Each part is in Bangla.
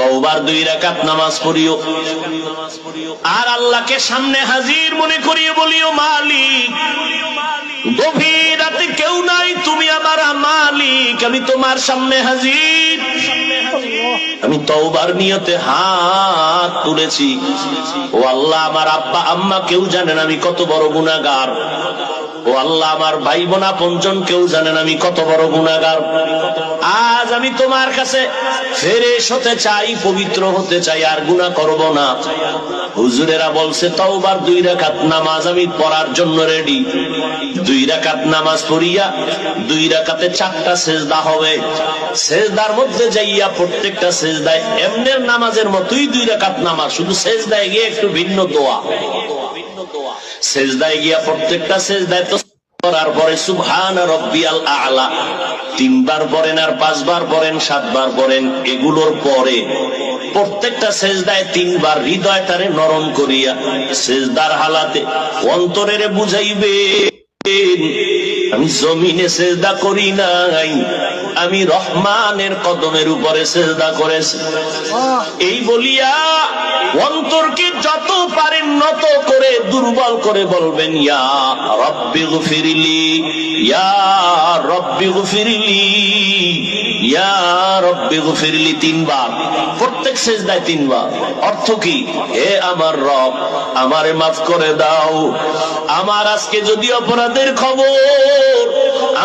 তওবার 2 রাকাত নামাজ পড়িও, আর আল্লাহকে সামনে হাজির মনে করিয়ে বলিও, মালিক গভীর রাতে কেউ নাই, তুমি আমার মালিক, আমি তোমার সামনে হাজির, আমি তওবার নিয়তে হাত তুলেছি। ও আল্লাহ, আমার আব্বা আম্মা কেউ জানেন আমি কত বড় গুনাহগার। ও আল্লাহ, আমার ভাই বোন আপনজন কেউ জানেন আমি কত বড় গুনাহগার। আজ আমি তোমার কাছে ফেরেশ হতে চাই, পবিত্র হতে চাই, আর গুনাহ করব না। হুজুরেরা বলছে তওবার 2 রাকাত নামাজ আমি পড়ার জন্য রেডি। 2 রাকাত নামাজ পড়িয়া 2 রাকাতে 4টা সেজদা হবে। সেজদার মধ্যে যাইয়া প্রত্যেকটা সেজদায় এমনের নামাজের মতোই 2 রাকাত নামাজ, শুধু সেজদায় গিয়ে একটু ভিন্ন দোয়া। সেজদায় গিয়া প্রত্যেকটা সেজদায় তো করার পরে সুবহান রাব্বিয়াল আ'লা 3 বার পড়েন, আর 5 বার পড়েন, 7 বার পড়েন। এগুলোর পরে প্রত্যেকটা সেজদায় 3 বার হৃদয়টারে নরম করিয়া সেজদার হালাতে অন্তরের বুঝাইবে, আমি জমিনে সেজদা করি নাই, আমি রহমানের কদমের উপরে সেজদা করেছি। এই বলিয়া অন্তরকে যত পারেন নত করে দুর্বল করে বলবেন, ইয়া রব্বি গফিরলি, ইয়া রব্বি গফিরলি, ইয়া রব্বি গফিরলি 3 বার, প্রত্যেক সেজদায় 3 বার। অর্থ কি? হে আমার রব, আমারে মাফ করে দাও। আমার আজকে যদি অপরাধের খবর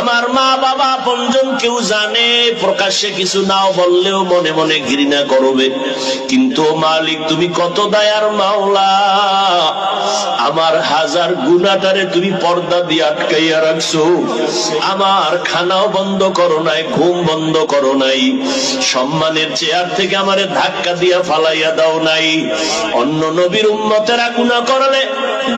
আমার মা বাবা আপনজন কেউ জানে, প্রকাশ্যে কিছু নাও বললেও মনে মনে ঘৃণা করবে, কিন্তু মালিক তুমি কত দয়ার মাওলা, আমার হাজার গুনাহটারে তুমি পর্দা দিয়ে আটকাইয়া রাখছো। আমার খানাও বন্ধ করো নাই, ঘুম বন্ধ করো নাই, সম্মানের চেয়ার থেকে আমারে ধাক্কা দিয়া ফালাইয়া দাও নাই। অন্য নবীর উম্মতেরা গুনাহ করলে